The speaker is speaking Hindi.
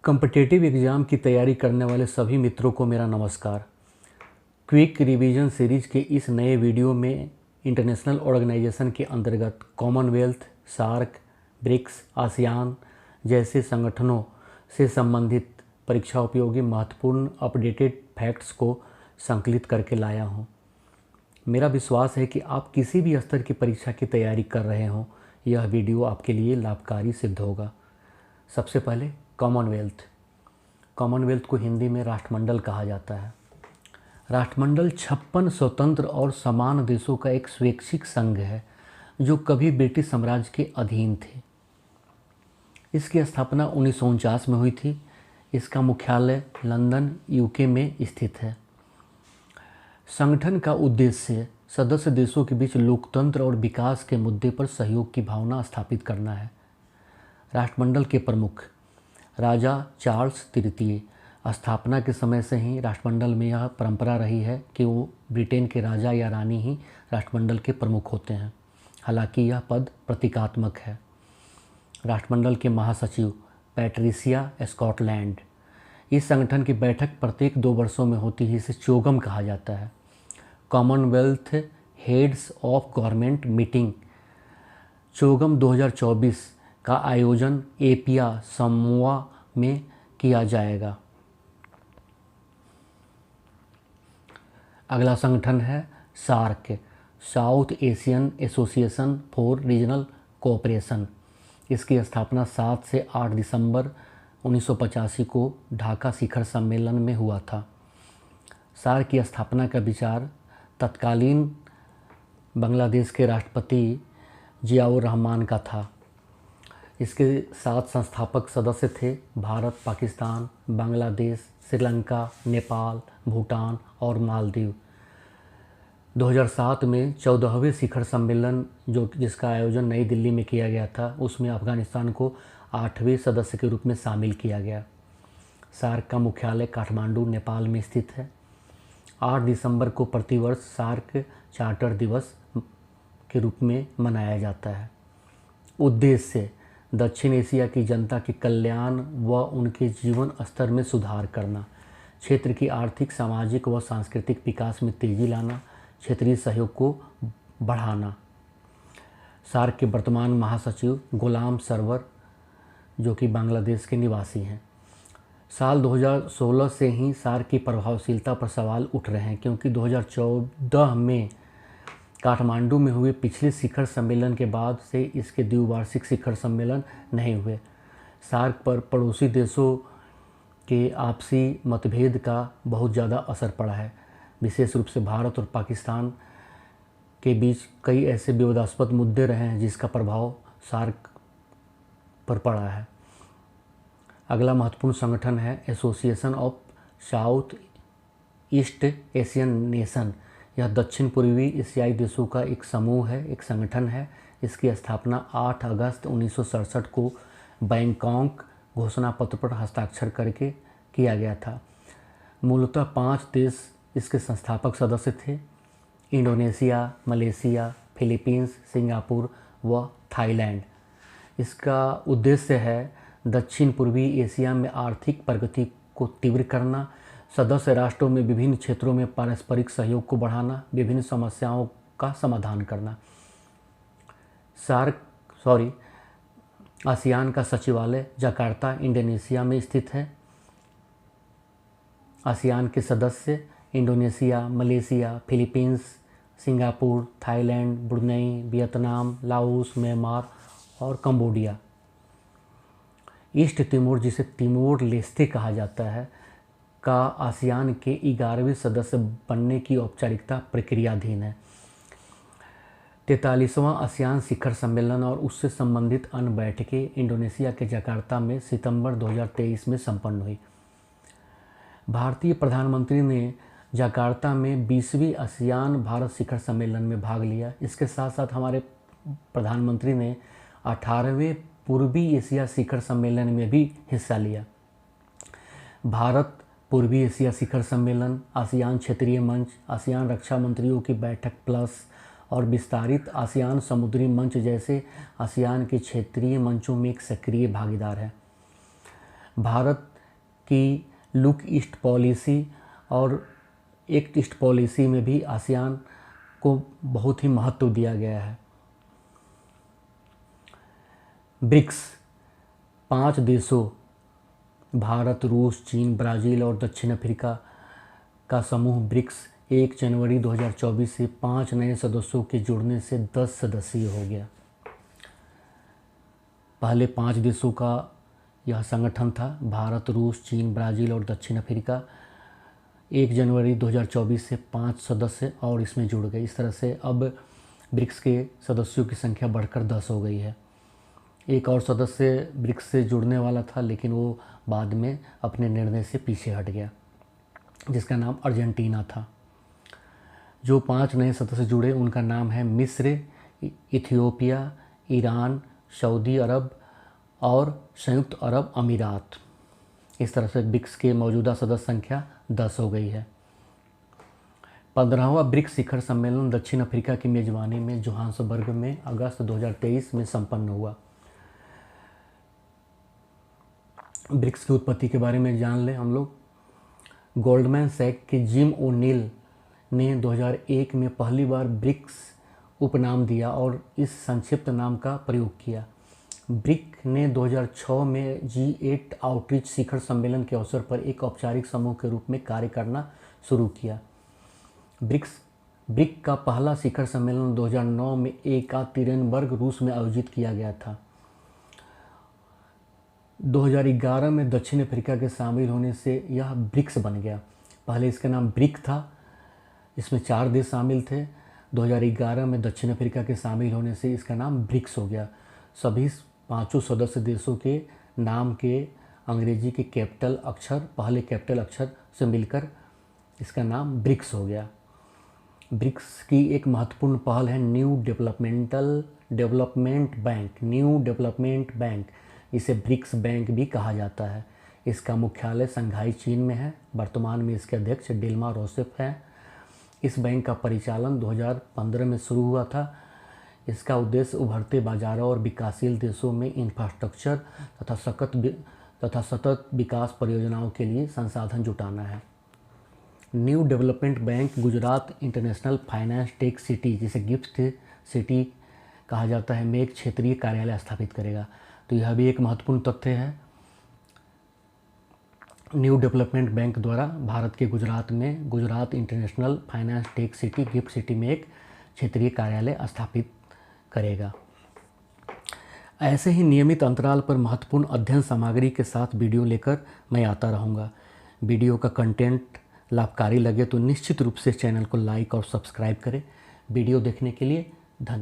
कॉम्पिटिटिव एग्ज़ाम की तैयारी करने वाले सभी मित्रों को मेरा नमस्कार। क्विक रिवीजन सीरीज़ के इस नए वीडियो में इंटरनेशनल ऑर्गेनाइजेशन के अंतर्गत कॉमनवेल्थ, सार्क, ब्रिक्स, आसियान जैसे संगठनों से संबंधित परीक्षा उपयोगी महत्वपूर्ण अपडेटेड फैक्ट्स को संकलित करके लाया हूँ। मेरा विश्वास है कि आप किसी भी स्तर की परीक्षा की तैयारी कर रहे हों, यह वीडियो आपके लिए लाभकारी सिद्ध होगा। सबसे पहले कॉमनवेल्थ को हिंदी में राष्ट्रमंडल कहा जाता है। राष्ट्रमंडल 56 स्वतंत्र और समान देशों का एक स्वैच्छिक संघ है जो कभी ब्रिटिश साम्राज्य के अधीन थे। इसकी स्थापना 1949 में हुई थी। इसका मुख्यालय लंदन, यूके में स्थित है। संगठन का उद्देश्य सदस्य देशों के बीच लोकतंत्र और विकास के मुद्दे पर सहयोग की भावना स्थापित करना है। राष्ट्रमंडल के प्रमुख राजा चार्ल्स तृतीय। स्थापना के समय से ही राष्ट्रमंडल में यह परंपरा रही है कि वो ब्रिटेन के राजा या रानी ही राष्ट्रमंडल के प्रमुख होते हैं। हालांकि यह पद प्रतीकात्मक है। राष्ट्रमंडल के महासचिव पैट्रिसिया स्कॉटलैंड। इस संगठन की बैठक प्रत्येक 2 वर्षों में होती है। इसे चोगम कहा जाता है। Commonwealth Heads of Government Meeting CHOGM 2024 का आयोजन एपिया समोआ में किया जाएगा। अगला संगठन है SAARC, South Asian Association for Regional Cooperation. इसकी स्थापना 7 से 8 दिसंबर 1985 को ढाका शिखर सम्मेलन में हुआ था। सार्क की स्थापना का विचार तत्कालीन बांग्लादेश के राष्ट्रपति जियाउर रहमान का था। इसके 7 संस्थापक सदस्य थे भारत, पाकिस्तान, बांग्लादेश, श्रीलंका, नेपाल, भूटान और मालदीव। 2007 में 14वें शिखर सम्मेलन जिसका आयोजन नई दिल्ली में किया गया था, उसमें अफ़गानिस्तान को 8वें सदस्य के रूप में शामिल किया गया। सार्क का मुख्यालय काठमांडू, नेपाल में स्थित है। 8 दिसंबर को प्रतिवर्ष सार्क चार्टर दिवस के रूप में मनाया जाता है। उद्देश्य दक्षिण एशिया की जनता के कल्याण व उनके जीवन स्तर में सुधार करना, क्षेत्र की आर्थिक, सामाजिक व सांस्कृतिक विकास में तेज़ी लाना, क्षेत्रीय सहयोग को बढ़ाना। सार्क के वर्तमान महासचिव गुलाम सरवर जो कि बांग्लादेश के निवासी हैं। साल 2016 से ही सार्क की प्रभावशीलता पर सवाल उठ रहे हैं, क्योंकि 2014 में काठमांडू में हुए पिछले शिखर सम्मेलन के बाद से इसके द्विवार्षिक शिखर सम्मेलन नहीं हुए। सार्क पर पड़ोसी देशों के आपसी मतभेद का बहुत ज़्यादा असर पड़ा है। विशेष रूप से भारत और पाकिस्तान के बीच कई ऐसे विवादास्पद मुद्दे रहे हैं जिसका प्रभाव सार्क पर पड़ा है। अगला महत्वपूर्ण संगठन है association of south east Asian nation. यह दक्षिण पूर्वी एशियाई देशों का एक समूह है, एक संगठन है। इसकी स्थापना 8 अगस्त 1967 को बैंकॉक घोषणा पत्र पर हस्ताक्षर करके किया गया था। मूलतः 5 देश इसके संस्थापक सदस्य थे: इंडोनेशिया, मलेशिया, फिलीपींस, सिंगापुर व थाईलैंड। इसका उद्देश्य है दक्षिण पूर्वी एशिया में आर्थिक प्रगति को तीव्र करना, सदस्य राष्ट्रों में विभिन्न क्षेत्रों में पारस्परिक सहयोग को बढ़ाना, विभिन्न समस्याओं का समाधान करना। आसियान का सचिवालय जकार्ता, इंडोनेशिया में स्थित है। आसियान के सदस्य Indonesia, Malaysia, Philippines, Singapore, Thailand, Brunei, Vietnam, Laos, Myanmar और कंबोडिया। ईस्ट तिमोर, जिसे तिमोर लेस्ते कहा जाता है, का आसियान के 11वें सदस्य बनने की औपचारिकता प्रक्रियाधीन है। 43वां आसियान शिखर सम्मेलन और उससे संबंधित अन्य बैठकें इंडोनेशिया के जकार्ता में सितंबर 2023 में संपन्न हुई। भारतीय प्रधानमंत्री ने जकार्ता में 20वीं आसियान भारत शिखर सम्मेलन में भाग लिया। इसके साथ साथ हमारे प्रधानमंत्री ने 18वें पूर्वी एशिया शिखर सम्मेलन में भी हिस्सा लिया। भारत पूर्वी एशिया शिखर सम्मेलन, आसियान क्षेत्रीय मंच, आसियान रक्षा मंत्रियों की बैठक प्लस और विस्तारित आसियान समुद्री मंच जैसे आसियान के क्षेत्रीय मंचों में एक सक्रिय भागीदार है। भारत की लुक ईस्ट पॉलिसी और एक्ट ईस्ट पॉलिसी में भी आसियान को बहुत ही महत्व दिया गया है। ब्रिक्स 5 देशों भारत, रूस, चीन, ब्राज़ील और दक्षिण अफ्रीका का समूह ब्रिक्स 1 जनवरी 2024 से 5 नए सदस्यों के जुड़ने से 10 सदस्यीय हो गया। पहले 5 देशों का यह संगठन था, भारत, रूस, चीन, ब्राज़ील और दक्षिण अफ्रीका। 1 जनवरी 2024 से 5 सदस्य और इसमें जुड़ गए। इस तरह से अब ब्रिक्स के सदस्यों की संख्या बढ़कर 10 हो गई है। एक और सदस्य ब्रिक्स से जुड़ने वाला था, लेकिन वो बाद में अपने निर्णय से पीछे हट गया, जिसका नाम अर्जेंटीना था। जो 5 नए सदस्य जुड़े उनका नाम है मिस्र, इथियोपिया, ईरान, सऊदी अरब और संयुक्त अरब अमीरात। इस तरह से ब्रिक्स के मौजूदा सदस्य संख्या 10 हो गई है। 15वां ब्रिक्स शिखर सम्मेलन दक्षिण अफ्रीका की मेज़बानी में जोहान्सबर्ग में अगस्त 2023 में संपन्न हुआ। ब्रिक्स की उत्पत्ति के बारे में जान लें हम लोग। गोल्डमैन सैक के जिम ओ'नील ने 2001 में पहली बार ब्रिक्स उपनाम दिया और इस संक्षिप्त नाम का प्रयोग किया। ब्रिक ने 2006 में G8 आउटरीच शिखर सम्मेलन के अवसर पर एक औपचारिक समूह के रूप में कार्य करना शुरू किया। ब्रिक का पहला शिखर सम्मेलन 2009 में एकआतरीनबर्ग, रूस में आयोजित किया गया था। 2011 में दक्षिण अफ्रीका के शामिल होने से यह ब्रिक्स बन गया। पहले इसका नाम ब्रिक था, इसमें 4 देश शामिल थे। 2011 में दक्षिण अफ्रीका के शामिल होने से इसका नाम ब्रिक्स हो गया। सभी 5 सदस्य देशों के नाम के अंग्रेजी के कैपिटल अक्षर, पहले कैपिटल अक्षर से मिलकर इसका नाम ब्रिक्स हो गया। ब्रिक्स की एक महत्वपूर्ण पहल है न्यू डेवलपमेंट बैंक, इसे ब्रिक्स बैंक भी कहा जाता है। इसका मुख्यालय शंघाई, चीन में है। वर्तमान में इसके अध्यक्ष डिल्मा रोसेफ हैं। इस बैंक का परिचालन 2015 में शुरू हुआ था। इसका उद्देश्य उभरते बाजारों और विकासशील देशों में इंफ्रास्ट्रक्चर तथा सतत विकास परियोजनाओं के लिए संसाधन जुटाना है। New development bank Gujarat international finance tech city, जिसे गिफ्ट सिटी कहा जाता है, में एक क्षेत्रीय कार्यालय स्थापित करेगा। तो यह भी एक महत्वपूर्ण तथ्य है। न्यू डेवलपमेंट बैंक द्वारा भारत के गुजरात में Gujarat international finance tech city gift city में एक क्षेत्रीय कार्यालय स्थापित करेगा। ऐसे ही नियमित अंतराल पर महत्वपूर्ण अध्ययन सामग्री के साथ वीडियो लेकर मैं आता रहूँगा। वीडियो का कंटेंट लाभकारी लगे तो निश्चित रूप से चैनल को लाइक और सब्सक्राइब करें। वीडियो देखने के लिए धन्यवाद।